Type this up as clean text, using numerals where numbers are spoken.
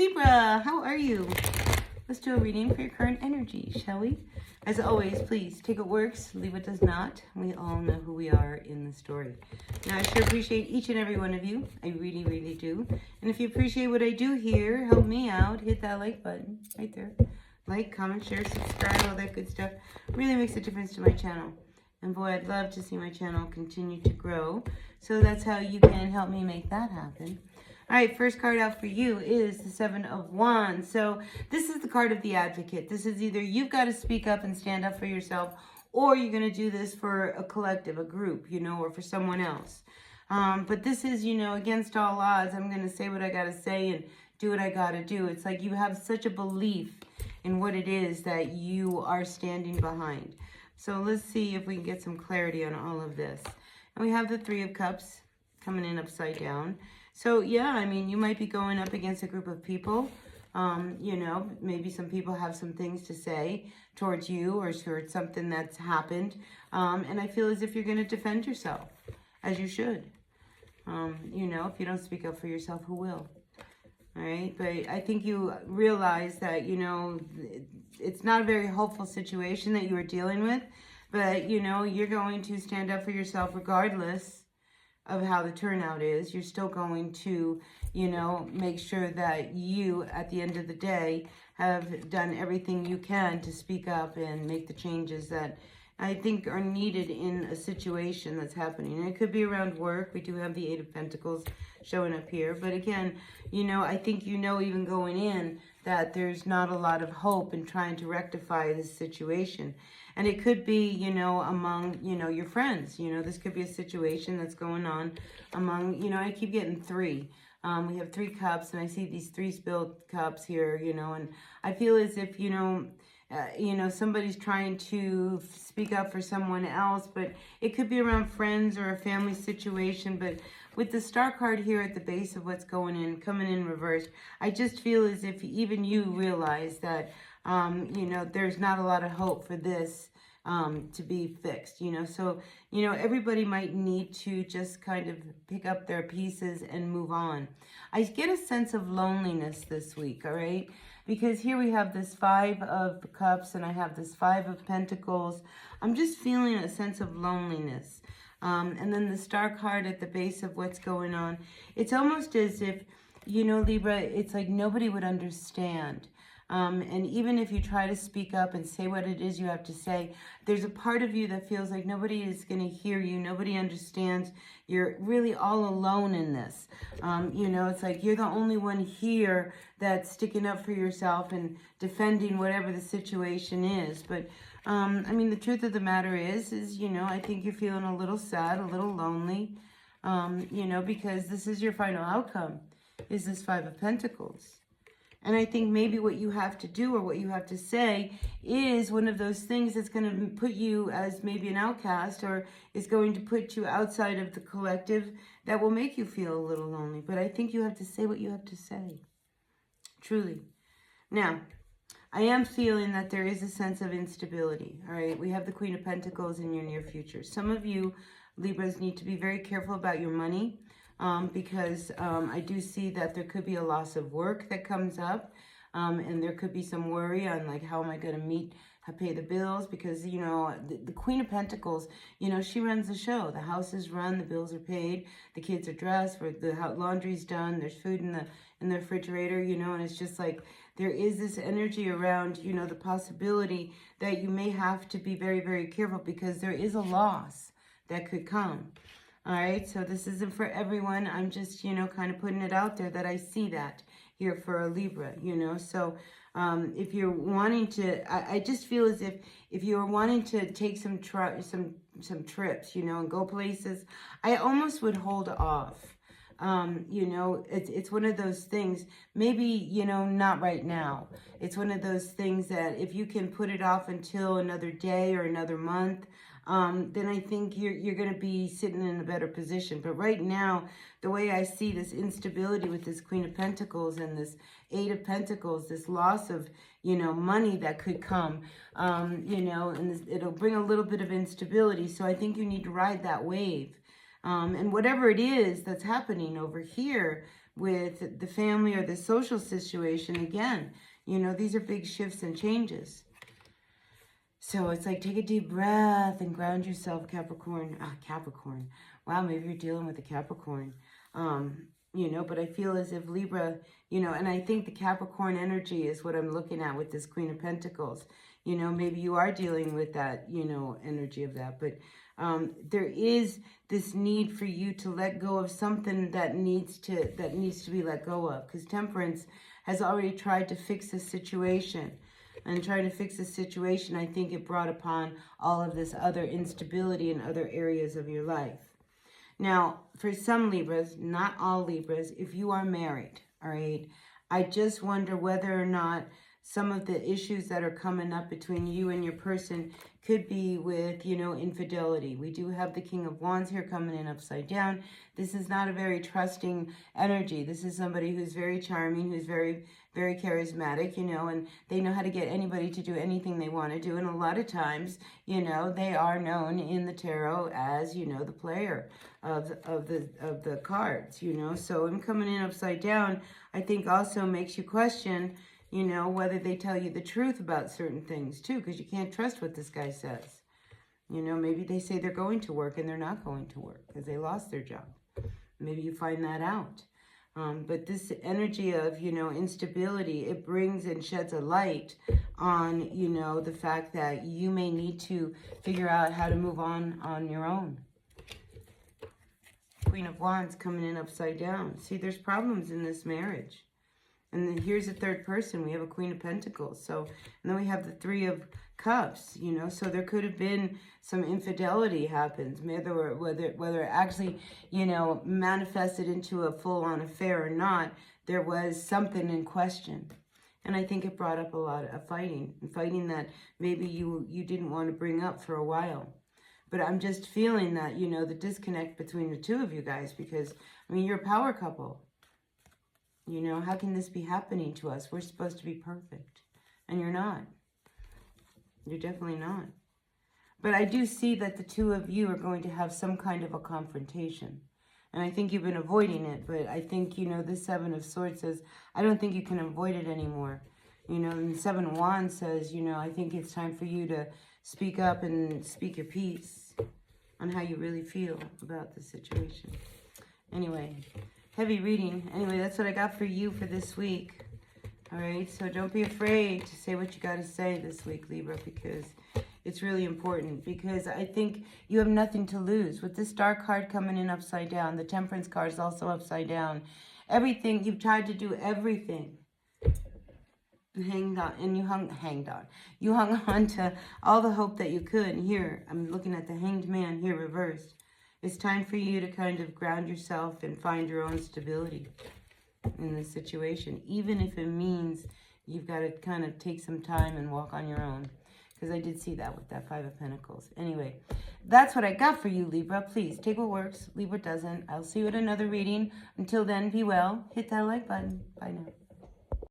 Libra, how are you? Let's do a reading for your current energy, shall we? As always, please take what works, leave what does not. We all know who we are in the story. Now, I sure appreciate each and every one of you. I really, really do. And if you appreciate what I do here, help me out. Hit that like button right there. Like, comment, share, subscribe, all that good stuff. Really makes a difference to my channel. And boy, I'd love to see my channel continue to grow. So that's how you can help me make that happen. All right, first card out for you is the Seven of Wands. So this is the card of the advocate. This is either you've got to speak up and stand up for yourself, or you're going to do this for a collective, a group, or for someone else. But this is, against all odds. I'm going to say what I got to say and do what I got to do. It's like you have such a belief in what it is that you are standing behind. So let's see if we can get some clarity on all of this. And we have the Three of Cups coming in upside down. So, yeah, I mean, you might be going up against a group of people. Maybe some people have some things to say towards you or towards something that's happened. And I feel as if you're going to defend yourself, as you should. If you don't speak up for yourself, who will? All right, but I think you realize that, it's not a very hopeful situation that you are dealing with, but, you're going to stand up for yourself regardless of how the turnout is. You're still going to, make sure that you, at the end of the day, have done everything you can to speak up and make the changes that I think are needed in a situation that's happening. And it could be around work. We do have the Eight of Pentacles showing up here. But again, I think even going in that there's not a lot of hope in trying to rectify this situation. And it could be, among, your friends. This could be a situation that's going on among, I keep getting three. We have 3 cups, and I see these 3 spilled cups here, and I feel as if, somebody's trying to speak up for someone else, but it could be around friends or a family situation. But with the Star card here at the base of what's coming in reversed, I just feel as if even you realize that, there's not a lot of hope for this to be fixed, So, everybody might need to just kind of pick up their pieces and move on. I get a sense of loneliness this week, all right? Because here we have this 5 of Cups and I have this 5 of Pentacles. I'm just feeling a sense of loneliness. And then the Star card at the base of what's going on. It's almost as if, Libra, it's like nobody would understand. And even if you try to speak up and say what it is you have to say, there's a part of you that feels like nobody is going to hear you. Nobody understands. You're really all alone in this. It's like you're the only one here that's sticking up for yourself and defending whatever the situation is. But, the truth of the matter is, I think you're feeling a little sad, a little lonely, because this is your final outcome, is this 5 of Pentacles. And I think maybe what you have to do or what you have to say is one of those things that's going to put you as maybe an outcast or is going to put you outside of the collective that will make you feel a little lonely. But I think you have to say what you have to say. Truly. Now, I am feeling that there is a sense of instability. All right. We have the Queen of Pentacles in your near future. Some of you, Libras, need to be very careful about your money. Because I do see that there could be a loss of work that comes up, and there could be some worry on like how am I going to pay the bills, because the Queen of Pentacles, she runs the show. The house is run, the bills are paid, the kids are dressed, the laundry's done, there's food in the refrigerator, and it's just like there is this energy around the possibility that you may have to be very, very careful because there is a loss that could come. All right, so this isn't for everyone. I'm just, kind of putting it out there that I see that here for a Libra, So if you're wanting to, I just feel as if you're wanting to take some trips, and go places, I almost would hold off. It's one of those things, maybe, not right now. It's one of those things that if you can put it off until another day or another month, then I think you're going to be sitting in a better position. But right now, the way I see this instability with this Queen of Pentacles and this 8 of Pentacles, this loss of, money that could come, and it'll bring a little bit of instability. So I think you need to ride that wave. And whatever it is that's happening over here with the family or the social situation, again, you know, these are big shifts and changes. So it's like, take a deep breath and ground yourself, Capricorn. Capricorn. Wow, maybe you're dealing with a Capricorn. You know, but I feel as if Libra, you know, and I think the Capricorn energy is what I'm looking at with this Queen of Pentacles. You know, maybe you are dealing with that, you know, energy of that. But there is this need for you to let go of something that needs to be let go of. Because Temperance has already tried to fix the situation. And trying to fix the situation, I think it brought upon all of this other instability in other areas of your life. Now, for some Libras, not all Libras, if you are married, all right, I just wonder whether or not some of the issues that are coming up between you and your person could be with, you know, infidelity. We do have the King of Wands here coming in upside down. This is not a very trusting energy. This is somebody who's very charming, who's very, very charismatic, you know, and they know how to get anybody to do anything they want to do. And a lot of times, you know, they are known in the tarot as, you know, the player of the cards, you know. So him coming in upside down, I think also makes you question, you know, whether they tell you the truth about certain things too, because you can't trust what this guy says. You know, maybe they say they're going to work and they're not going to work because they lost their job. Maybe you find that out. But this energy of, you know, instability, it brings and sheds a light on, you know, the fact that you may need to figure out how to move on your own. Queen of Wands coming in upside down. See, there's problems in this marriage. And then here's a third person. We have a Queen of Pentacles. So, and then we have the Three of Cups, you know. So there could have been some infidelity happens. Whether it actually, you know, manifested into a full-on affair or not, there was something in question. And I think it brought up a lot of fighting. And fighting that maybe you didn't want to bring up for a while. But I'm just feeling that, you know, the disconnect between the two of you guys. Because, I mean, you're a power couple. You know, how can this be happening to us? We're supposed to be perfect. And you're not. You're definitely not. But I do see that the two of you are going to have some kind of a confrontation. And I think you've been avoiding it. But I think, you know, this Seven of Swords says, I don't think you can avoid it anymore. You know, and the Seven of Wands says, you know, I think it's time for you to speak up and speak your piece on how you really feel about the situation. Anyway, heavy reading. Anyway, that's what I got for you for this week. All right, so don't be afraid to say what you got to say this week, Libra, because it's really important. Because I think you have nothing to lose. With this Star card coming in upside down, the Temperance card is also upside down. Everything, you've tried to do everything. Hanged on, and you hung on to all the hope that you could. And here, I'm looking at the Hanged Man here reversed. It's time for you to kind of ground yourself and find your own stability in this situation, even if it means you've got to kind of take some time and walk on your own, because I did see that with that Five of Pentacles. Anyway, that's what I got for you, Libra. Please take what works, leave what doesn't. I'll see you at another reading. Until then, be well. Hit that like button. Bye now.